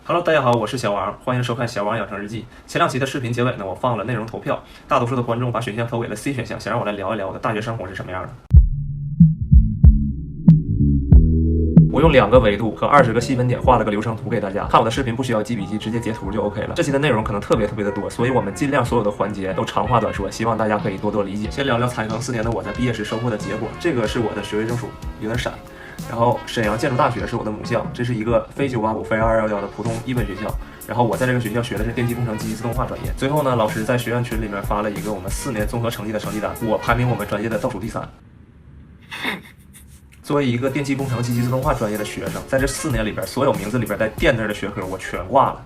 Hello，大家好，我是小王，欢迎收看小王养成日记。前两期的视频结尾呢，我放了内容投票，大多数的观众把选项投给了 C 选项，想让我来聊一聊我的大学生活是什么样的。我用2个维度和20个细分点画了个流程图给大家，看我的视频不需要记笔记，直接截图就 OK 了。这期的内容可能特别的多，所以我们尽量所有的环节都长话短说，希望大家可以多多理解。先聊聊财坑4年的我在毕业时收获的结果，这个是我的学位证书，有点闪。然后沈阳建筑大学是我的母校，这是一个非985非2211的普通一本学校。然后我在这个学校学的是电气工程机器自动化专业。最后呢，老师在学院群里面发了一个我们4年综合成绩的成绩单，我排名我们专业的倒数第3。作为一个电气工程机器自动化专业的学生，在这4年里边，所有名字里边带电字的学科我全挂了。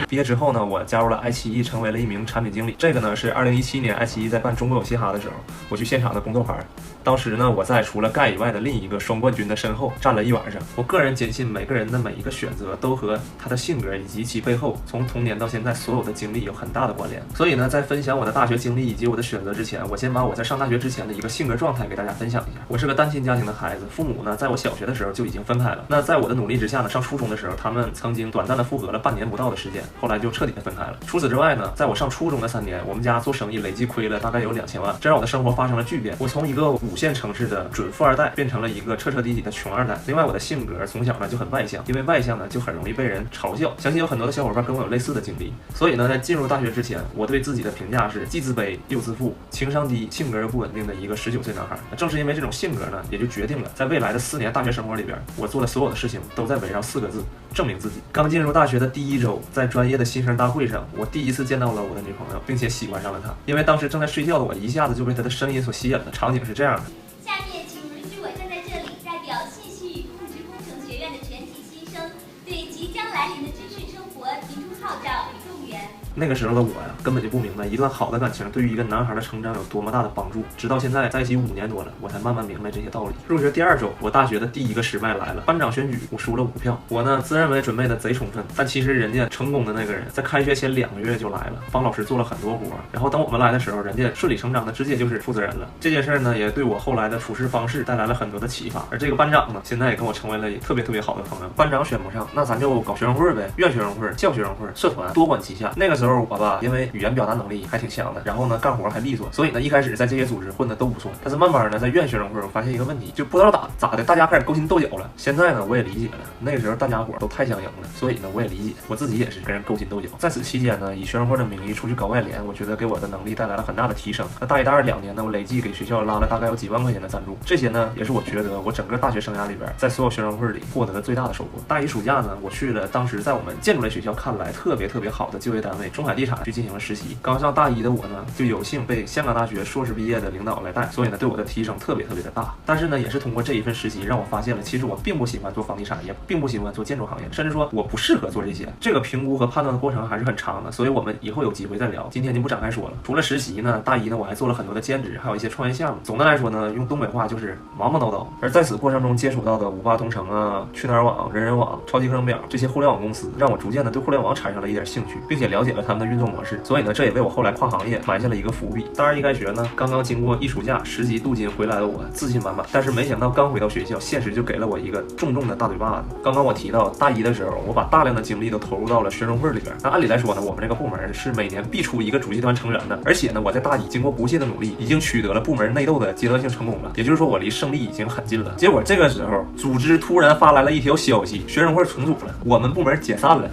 毕业之后呢，我加入了爱奇艺，成为了一名产品经理。这个呢是2017年爱奇艺在办中国有嘻哈的时候，我去现场的工作牌。当时呢，我在除了盖以外的另一个双冠军的身后站了一晚上。我个人坚信，每个人的每一个选择都和他的性格以及其背后从童年到现在所有的经历有很大的关联。所以呢，在分享我的大学经历以及我的选择之前，我先把我在上大学之前的一个性格状态给大家分享一下。我是个单亲家庭的孩子，父母呢在我小学的时候就已经分开了。那在我的努力之下呢，上初中的时候，他们曾经短暂的复合了半年不到的时间，后来就彻底的分开了。除此之外呢，在我上初中的3年，我们家做生意累计亏了大概有2000万，这让我的生活发生了巨变。我从一个5线城市的准富二代变成了一个彻底的穷二代。另外，我的性格从小呢就很外向，因为外向呢就很容易被人嘲笑。相信有很多的小伙伴跟我有类似的经历。所以呢，在进入大学之前，我对自己的评价是既自卑又自负，情商低，性格又不稳定的一个19岁男孩。正是因为这种性格呢，也就决定了在未来的4年大学生活里边，我做的所有的事情都在围绕4个字：证明自己。刚进入大学的第1周，在专业的新生大会上，我第一次见到了我的女朋友，并且喜欢上了她。因为当时正在睡觉的我，一下子就被她的声音所吸引了。场景是这样的。下面请允许我站在这里，代表信息与控制工程学院的全体新生，对即将来临的知识生活提出号召与动员。那个时候的我呀，根本就不明白一段好的感情对于一个男孩的成长有多么大的帮助。直到现在在一起5年多了，我才慢慢明白这些道理。入学第2周，我大学的第1个失败来了。班长选举，我输了5票。我呢，自认为准备的贼充分，但其实人家成功的那个人，在开学前2个月就来了，帮老师做了很多活。然后等我们来的时候，人家顺理成章的直接就是负责人了。这件事呢，也对我后来的处事方式带来了很多的启发。而这个班长呢，现在也跟我成为了特别好的朋友。班长选不上，那咱就搞学生会呗，院学生会、校学生会、社团，多管齐下。那个时候我吧，因为语言表达能力还挺强的，然后呢干活还利索，所以呢一开始在这些组织混的都不错。但是慢慢呢在院学生会，我发现一个问题，就不知道咋的，大家开始勾心斗角了。现在呢我也理解了，那个时候大家伙都太相应了，所以呢我也理解，我自己也是跟人勾心斗角。在此期间呢，以学生会的名义出去搞外联，我觉得给我的能力带来了很大的提升。那大1、大2、2年呢，我累计给学校拉了大概有几万块钱的赞助，这些呢也是我觉得我整个大学生涯里边在所有学生会里获得的最大的收获。大1暑假呢，我去了当时在我们建筑类学校看来特别好的就业单位中海地产去进行了实习。刚上大1的我呢，就有幸被香港大学硕士毕业的领导来带，所以呢，对我的提升特别的大。但是呢，也是通过这一份实习，让我发现了，其实我并不喜欢做房地产，也并不喜欢做建筑行业，甚至说我不适合做这些。这个评估和判断的过程还是很长的，所以我们以后有机会再聊，今天就不展开说了。除了实习呢，大1呢，我还做了很多的兼职，还有一些创业项目。总的来说呢，用东北话就是忙叨叨。而在此过程中接触到的5八同城啊、去哪儿网、人人网、超级课程表这些互联网公司，让我逐渐的对互联网产生了一点兴趣，并且了解了他们的运作模式。所以呢，这也为我后来跨行业埋下了一个伏笔。大2一开学呢，刚刚经过1暑假实习镀金回来的我，自信满满。但是没想到刚回到学校，现实就给了我一个重的大嘴巴子。刚刚我提到大1的时候，我把大量的精力都投入到了学生会里边。那按理来说呢，我们这个部门是每年必出一个主席团成员的，而且呢，我在大1经过不懈的努力，已经取得了部门内斗的阶段性成功了。也就是说，我离胜利已经很近了。结果这个时候，组织突然发来了一条消息，学生会重组了，我们部门解散了。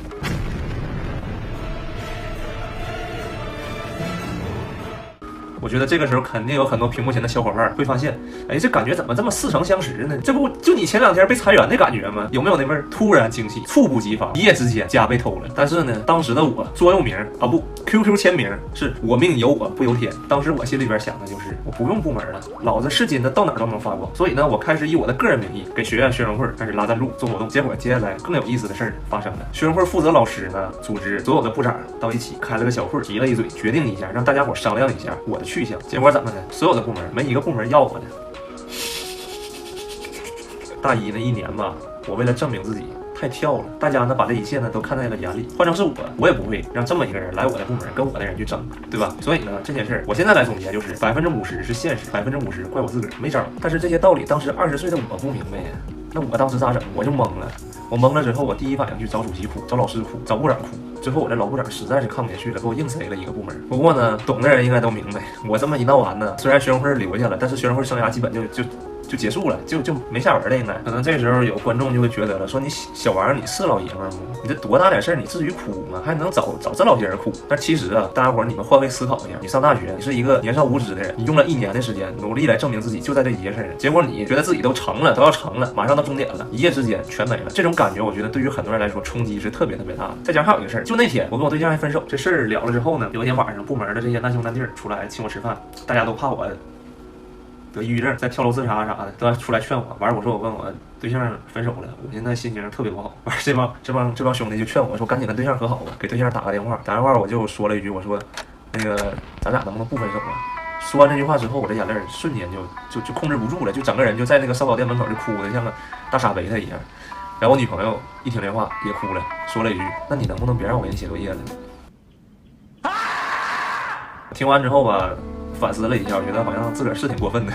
我觉得这个时候肯定有很多屏幕前的小伙伴会发现，哎，这感觉怎么这么似曾相识呢？这不就你前2天被裁员的感觉吗？有没有那味儿？突然惊喜，猝不及防，一夜之间家被偷了。但是呢，当时的我座右铭啊不 ，QQ 签名是我命由我不由天。当时我心里边想的就是，我不用部门了，老子是金的，到哪儿都能发光。所以呢，我开始以我的个人名义给学院学生会开始拉赞助做活动。结果接下来更有意思的事儿发生了，学生会负责老师呢组织所有的部长到一起开了个小会，提了一嘴，决定一下，让大家伙商量一下我的去向。结果怎么的？所有的部门没一个部门要我的。大1那1年吧，我为了证明自己太跳了，大家呢把这一切呢都看在了眼里。换成是我也不会让这么一个人来我的部门跟我的人去争，对吧？所以呢，这件事我现在来总结就是50%是现实，50%怪我自个儿没招。但是这些道理当时20岁的我不明白呀。那我当时咋整？我就懵了。我懵了之后，我第一反应去找主席哭，找老师哭，找部长哭。最后我这老部长实在是看不下去了，给我硬塞了一个部门。不过呢，懂的人应该都明白，我这么一闹完呢，虽然学生会留下了，但是学生会生涯基本就结束了，就没下文了。应该可能这时候有观众就会觉得了，说你小王你是老爷们吗？你这多大点事儿，你至于哭吗？还能找这老些人哭？但其实啊，大家伙你们换位思考一下，你上大学，你是一个年少无知的人，你用了1年的时间努力来证明自己，就在这一件事上，结果你觉得自己都成了，都要成了，马上到终点了，一夜之间全没了。这种感觉，我觉得对于很多人来说冲击是特别大的。再加上还有一个事儿，就那天我跟我对象还分手，这事儿了了之后呢，有一天晚上部门的这些难兄难弟出来请我吃饭，大家都怕我得抑郁症，再跳楼自杀啥的，都要出来劝我。完了，我说我跟我对象分手了，我现在心情特别不好。完了，这帮兄弟就劝我说，赶紧跟对象和好吧，给对象打个电话。打电话我就说了一句，我说那个咱俩能不能不分手啊？说完这句话之后，我这眼泪瞬间就控制不住了，就整个人就在那个烧烤店门口就哭的像个大傻贝他一样。然后我女朋友一听这话也哭了，说了一句，那你能不能别让我给你写作业了？听完之后吧，反思了一下，我觉得好像自个儿是挺过分的。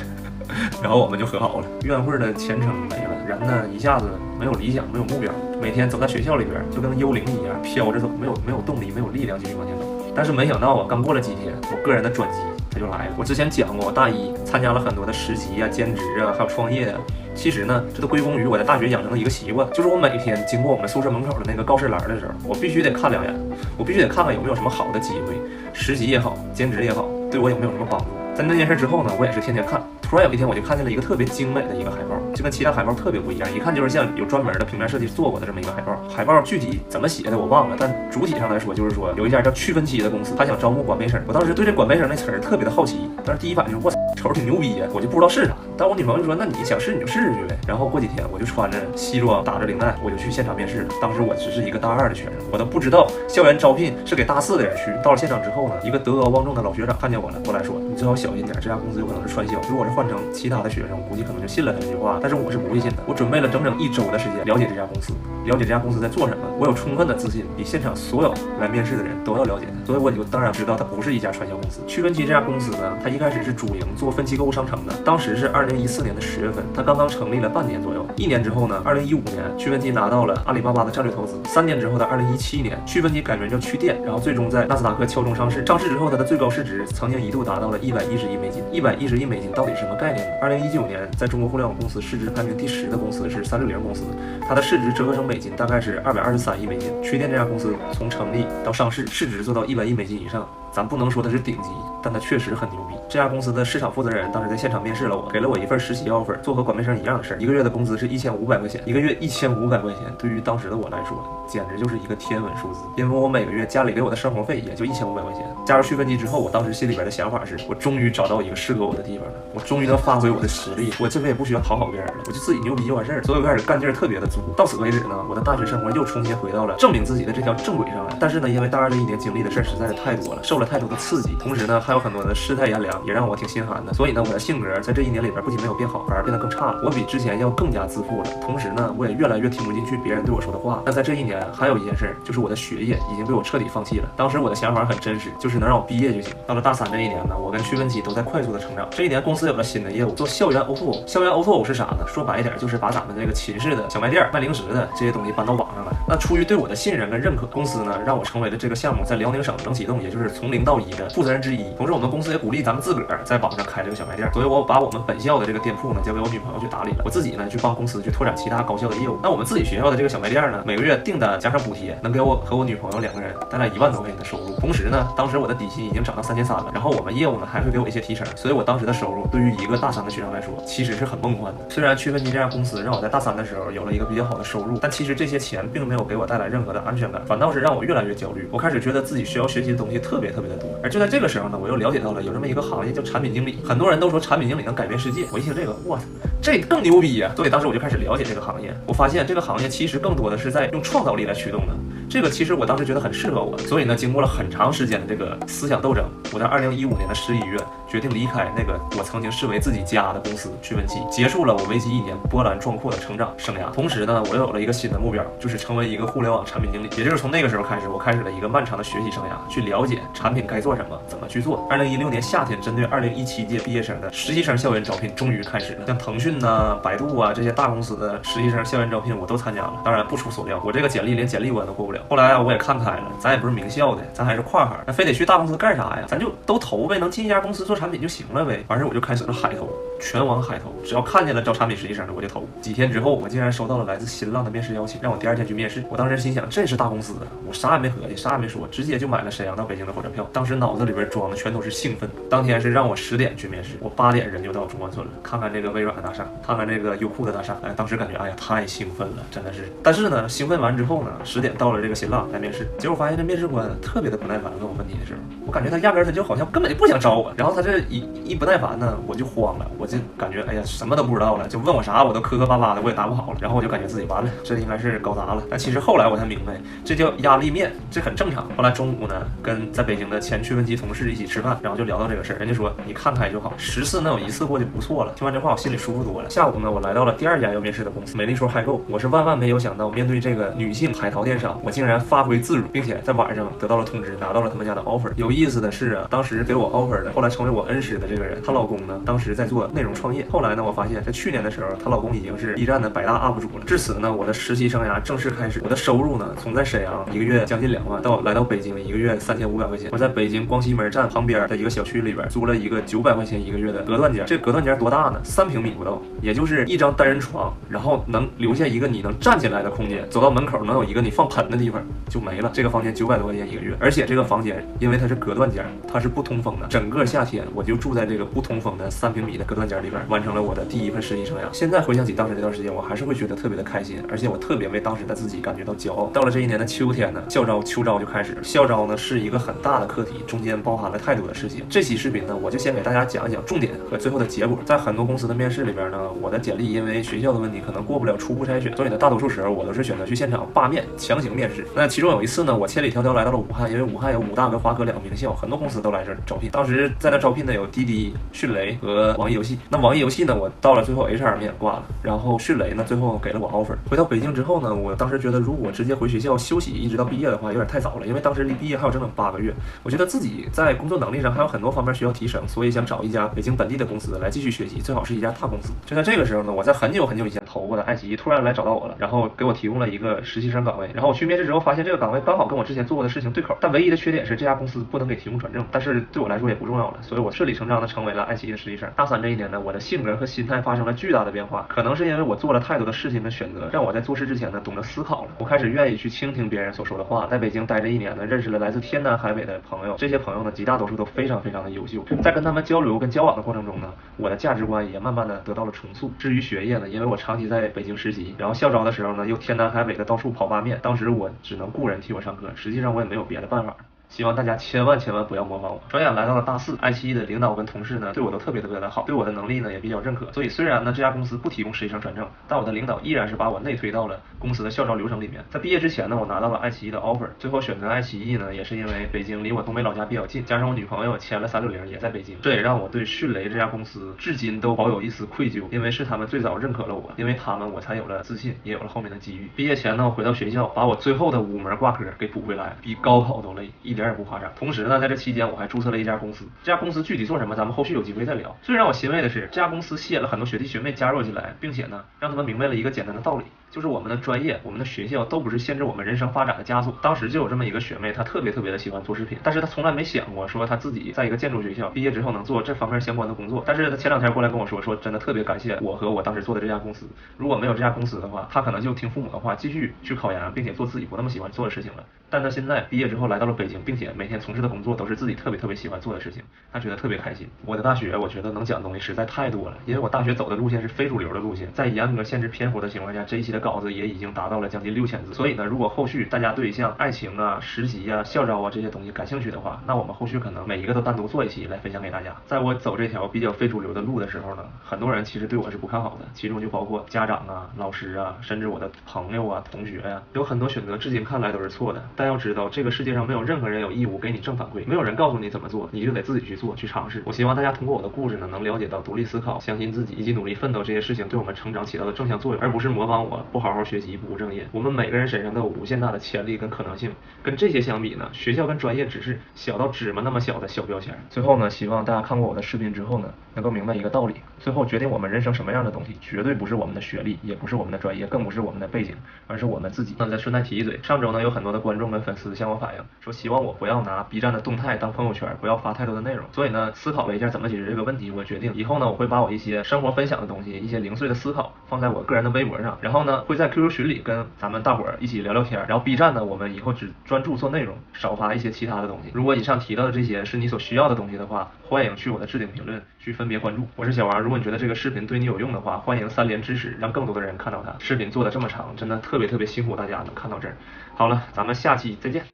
然后我们就和好了。院会的前程没了，人呢一下子没有理想，没有目标，每天走在学校里边就跟幽灵一样飘着走，没有动力，没有力量继续往前走。但是没想到啊，刚过了几天，我个人的转机它就来了。我之前讲过，我大一参加了很多的实习啊、兼职啊，还有创业啊。其实呢，这都归功于我在大学养成的一个习惯，就是我每天经过我们宿舍门口的那个告示栏的时候，我必须得看2眼，我必须得看看有没有什么好的机会，实习也好，兼职也好，对我有没有什么帮助。在那件事之后呢，我也是天天看。突然有一天，我就看见了一个特别精美的一个海报，就跟其他海报特别不一样，一看就是像有专门的平面设计做过的这么一个海报。海报具体怎么写的我忘了，但主体上来说就是说有一家叫趣分期的公司，他想招募管培生。我当时对这管培生那词儿特别的好奇，但是第一反应就是我瞅着挺牛逼呀，我就不知道是啥。但我女朋友就说，那你想试你就试试去呗。然后过几天我就穿着西装打着领带，我就去现场面试了。当时我只是一个大2的学生，我都不知道校园招聘是给大4的人去。到了现场之后呢，一个德高望重的老学长看见我了，过来说，你最好小心点，这家公司有可能是传销。如果是换成其他的学生，我估计可能就信了他这句话，但是我是不会信的。我准备了整整1周的时间了解这家公司，了解这家公司在做什么。我有充分的自信，比现场所有来面试的人都要了解他，所以我就当然知道它不是一家传销公司。趣分期这家公司呢，它一开始是主营做分期购物商城的，当时是2014年的10月份，它刚刚成立了半年左右。1年之后呢，2015年趣分期拿到了阿里巴巴的战略投资。3年之后的2017年，趣分期改名叫趣店，然后最终在纳斯达克敲钟上市。上市之后，它的最高市值曾经一度达到了110亿美金。110亿美金到底是什么概念呢？2019年在中国互联网公司市值排名第10的公司是360公司，它的市值折合成美金大概是223亿美金。趣店这家公司从成立到上市，市值做到100亿美金以上，咱不能说它是顶级，但它确实很牛逼。这家公司的市场负责人当时在现场面试了我，给了我一份实习 offer， 做和管培生一样的事儿，1个月的工资是1500块钱，1个月1500块钱，对于当时的我来说，简直就是一个天文数字。因为我每个月家里给我的生活费也就1500块钱。加入趣分期之后，我当时心里边的想法是，我终于找到一个适合我的地方了，我终于能发挥我的实力，我这回也不需要讨好别人了，我就自己牛逼就完事儿。所以我开始干劲儿特别的足。到此为止呢，我的大学生活又重新回到了证明自己的这条正轨上来。但是呢，因为大2这1年经历的事儿实在是太多了，受了太多的刺激，同时呢还有很多的世态炎凉，也让我挺心寒的。所以呢，我的性格在这1年里边不仅没有变好，反而变得更差了。我比之前要更加自负了，同时呢，我也越来越听不进去别人对我说的话。但在这1年，还有一件事，就是我的学业已经被我彻底放弃了。当时我的想法很真实，就是能让我毕业就行。到了大3这1年呢，我跟趣分期都在快速的成长。这1年公司有了新的业务，做校园 O2O。校园 O2O 是啥呢？说白一点，就是把咱们这个寝室的小卖店、卖零食的这些东西搬到网上来。那出于对我的信任跟认可，公司呢让我成为了这个项目在辽宁省能启动，也就是从0到1的负责人之一。同时，我们公司也鼓励咱们自个儿在网上开这个小卖店，所以我把我们本校的这个店铺呢交给我女朋友去打理了，我自己呢去帮公司去拓展其他高校的业务。那我们自己学校的这个小卖店呢，每个月订单加上补贴，能给我和我女朋友2个人带来1万多块钱的收入。同时呢，当时我的底薪已经涨到3300了，然后我们业务呢还会给我一些提成，所以我当时的收入对于一个大3的学生来说，其实是很梦幻的。虽然趣分期这家公司让我在大3的时候有了一个比较好的收入，但其实这些钱并没有给我带来任何的安全感，反倒是让我越来越焦虑。我开始觉得自己需要学习的东西特别的多。而就在这个时候呢，我又了解到了有这么一个行业叫产品经理。很多人都说产品经理能改变世界，我一听这个，哇，这更牛逼呀！所以当时我就开始了解这个行业。我发现这个行业其实更多的是在用创造力来驱动的。这个其实我当时觉得很适合我，所以呢，经过了很长时间的这个思想斗争，我在2015年的11月决定离开那个我曾经视为自己家的公司趣闻记，结束了我为期1年波澜壮阔的成长生涯。同时呢，我又有了一个新的目标，就是成为一个互联网产品经理。也就是从那个时候开始，我开始了一个漫长的学习生涯，去了解产品该做什么，怎么去做。2016年夏天，针对2017届毕业生的实习生校园招聘终于开始了，像腾讯呐、百度啊这些大公司的实习生校园招聘我都参加了。当然不出所料，我这个简历连简历关都过不了。后来我也看开了，咱也不是名校的，咱还是跨行，那非得去大公司干啥呀？咱就都投呗，能进一家公司做产品就行了呗。完事我就开始了海投，全网海投，只要看见了招产品实习生的我就投。几天之后，我竟然收到了来自新浪的面试邀请，让我第2天去面试。我当时心想，这是大公司啊，我啥也没合计，啥也没说，直接就买了沈阳到北京的火车票。当时脑子里边装的全都是兴奋。当天是让我10点去面试，我8点人就到中关村了，看看这个微软的大厦，看看这个优酷的大厦。哎，当时感觉哎呀太兴奋了，真的是。但是呢，兴奋完之后呢，10点到了这个新浪来面试，结果发现这面试官特别的不耐烦，问我问题的时候，我感觉他压根他就好像根本就不想招我。然后他这一不耐烦呢，我就慌了，我就感觉哎呀什么都不知道了，就问我啥我都磕磕巴巴的，我也答不好了。然后我就感觉自己完了，这应该是搞砸了。但其实后来我才明白，这叫压力面，这很正常。后来中午呢，跟在北京的前趣闻记同事一起吃饭，然后就聊到这个事儿，人家说你看开就好，10次能有1次过就不错了。听完这话，我心里舒服多了。下午呢，我来到了第2家要面试的公司，美丽说嗨购。我是万万没有想到，面对这个女性海淘电商，我竟然发挥自如，并且在晚上得到了通知，拿到了他们家的 offer。有意思的是啊，当时给我 offer 的，后来成为我恩师的这个人，她老公呢，当时在做内容创业。后来呢，我发现在去年的时候，她老公已经是B站的百大 UP 主了。至此呢，我的实习生涯正式开始。我的收入呢，从在沈阳1个月将近2万，来到北京1个月3500块钱。我在北京光西门站旁边的一个小区里边租了一个900块钱1个月的隔断间。这隔断间多大呢？3平米不到，也就是一张单人床，然后能留下一个你能站起来的空间，走到门口能有一个你放盆的地方就没了。这个房间900多块钱1个月，而且这个房间因为它是隔断间，它是不通风的，整个夏天我就住在这个不通风的3平米的隔断间里边，完成了我的第1份实习生涯。现在回想起当时这段时间，我还是会觉得特别的开心，而且我特别为当时的自己感觉到骄傲。到了这一年的秋天呢，秋招就开始了。校招呢是一个很大的课题，中间包含了太多的事情。这期视频呢，我就先给大家讲一讲重点和最后的结果。在很多公司的面试里边呢，我的简历因为学校的问题可能过不了初步筛选，所以呢，大多数时候我都是选择去现场罢面，强行面试。那其中有一次呢，我千里迢迢来到了武汉，因为武汉有武大跟华科2个名校，很多公司都来这儿招聘。当时在那招聘的有滴滴、迅雷和网易游戏。那网易游戏呢，我到了最后 HR 面挂了，然后迅雷呢最后给了我 offer。回到北京之后呢，我当时觉得如果我直接回学校休息一直到毕业的话，有点太早了，因为当时离毕业还有整整8个月。我觉得自己在工作能力上还有很多方面需要提升，所以想找一家北京本地的公司来继续学习，最好是一家大公司。就在这个时候呢，我在很久以前投过的爱奇艺突然来找到我了，然后给我提供了一个实习生岗位。然后我去面试之后发现这个岗位刚好跟我之前做过的事情对口，但唯一的缺点是这家公司不能给提供转正，但是对我来说也不重要了，所以我顺理成章的成为了爱奇艺的实习生。大3这一年呢，我的性格和心态发生了巨大的变化，可能是因为我做了太多的事情跟选择，让我在做事之前呢懂得思考了。我开始愿意去倾听别人所说的话。在北京待着1年呢，认识了来自天南海北的朋友，这些朋友呢极大多数都非常的优秀。在跟他们交流跟交往的过程中呢，我的价值观也慢慢的得到了重塑。至于学业呢，因为我长期在北京实习，然后校招的时候呢又天南海北的到处跑罢面，当时我只能雇人替我上课，实际上我也没有别的办法。希望大家千万不要模仿我。转眼来到了大4，爱奇艺的领导跟同事呢对我都特别的好，对我的能力呢也比较认可。所以虽然呢这家公司不提供实习生转正，但我的领导依然是把我内推到了公司的校招流程里面。在毕业之前呢，我拿到了爱奇艺的 offer， 最后选择爱奇艺呢也是因为北京离我东北老家比较近，加上我女朋友签了360也在北京，这也让我对迅雷这家公司至今都保有一丝愧疚，因为是他们最早认可了我，因为他们我才有了自信，也有了后面的机遇。毕业前呢，我回到学校把我最后的5门挂科给补回来，比高考都累，一点也不夸张。同时呢，在这期间我还注册了一家公司，这家公司具体做什么，咱们后续有机会再聊。最让我欣慰的是，这家公司吸引了很多学弟学妹加入进来，并且呢，让他们明白了一个简单的道理，就是我们的专业、我们的学校都不是限制我们人生发展的枷锁。当时就有这么一个学妹，她特别的喜欢做视频，但是她从来没想过说她自己在一个建筑学校毕业之后能做这方面相关的工作。但是她前2天过来跟我说真的特别感谢我和我当时做的这家公司，如果没有这家公司的话，她可能就听父母的话，继续去考研，并且做自己不那么喜欢做的事情了。但她现在毕业之后来到了北京，并且每天从事的工作都是自己特别喜欢做的事情，她觉得特别开心。我的大学我觉得能讲的东西实在太多了，因为我大学走的路线是非主流的路线，在严格限制篇幅的情况下，这一期的稿子也已经达到了将近6000字。所以呢，如果后续大家对像爱情啊、实习啊、校招啊这些东西感兴趣的话，那我们后续可能每一个都单独做一期来分享给大家。在我走这条比较非主流的路的时候呢，很多人其实对我是不看好的，其中就包括家长啊、老师啊，甚至我的朋友啊、同学呀，有很多选择至今看来都是错的。但要知道，这个世界上没有任何人有义务给你正反馈，没有人告诉你怎么做，你就得自己去做、去尝试。我希望大家通过我的故事呢，能了解到独立思考、相信自己以及努力奋斗这些事情对我们成长起到的正向作用，而不是模仿我不好好学习、不务正业。我们每个人身上都有无限大的潜力跟可能性，跟这些相比呢，学校跟专业只是小到芝麻那么小的小标签。最后呢，希望大家看过我的视频之后呢，能够明白一个道理：最后决定我们人生什么样的东西，绝对不是我们的学历，也不是我们的专业，更不是我们的背景，而是我们自己。那再顺带提一嘴，上周呢，有很多的观众跟粉丝向我反映，说希望我不要拿 B 站的动态当朋友圈，不要发太多的内容。所以呢，思考了一下怎么解决这个问题，我决定以后呢，我会把我一些生活分享的东西，一些零碎的思考放在我个人的微博上，然后呢，会在 QQ 群里跟咱们大伙儿一起聊聊天。然后 B 站呢，我们以后只专注做内容，少发一些其他的东西。如果以上提到的这些是你所需要的东西的话，欢迎去我的置顶评论去分别关注。我是小王，如果你觉得这个视频对你有用的话，欢迎3连支持，让更多的人看到它。视频做的这么长，真的特别辛苦大家能看到这儿。好了，咱们下期再见。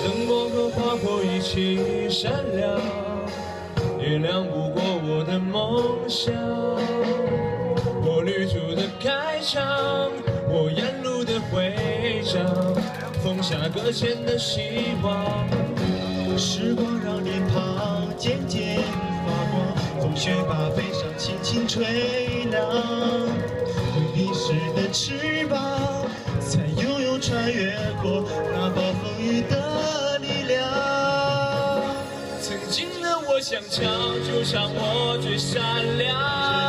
灯光和花火一起闪亮，也亮不过我的梦想。我旅途的开场，我沿路的徽章，风下搁浅的希望。时光让脸庞渐渐发光，风雪把悲伤轻轻吹凉。用遗失的翅膀，才拥有穿越过那暴风雨的力量。曾经的我想唱，就唱我最闪亮。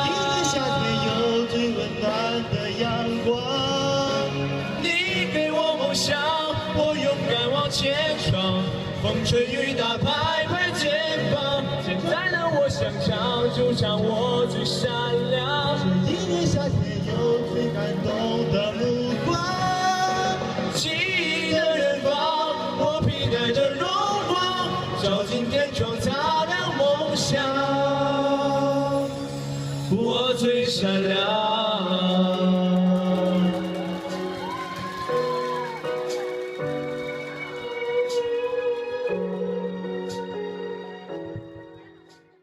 这一个夏天有最温暖的阳光。你给我梦想，我勇敢往前闯。风吹雨打，拍拍肩膀。现在的我想唱，就唱我最闪亮。这一个夏天有最感动的目光。记忆的远方，我披戴着荣光，照进天窗，擦亮梦想。我最闪亮。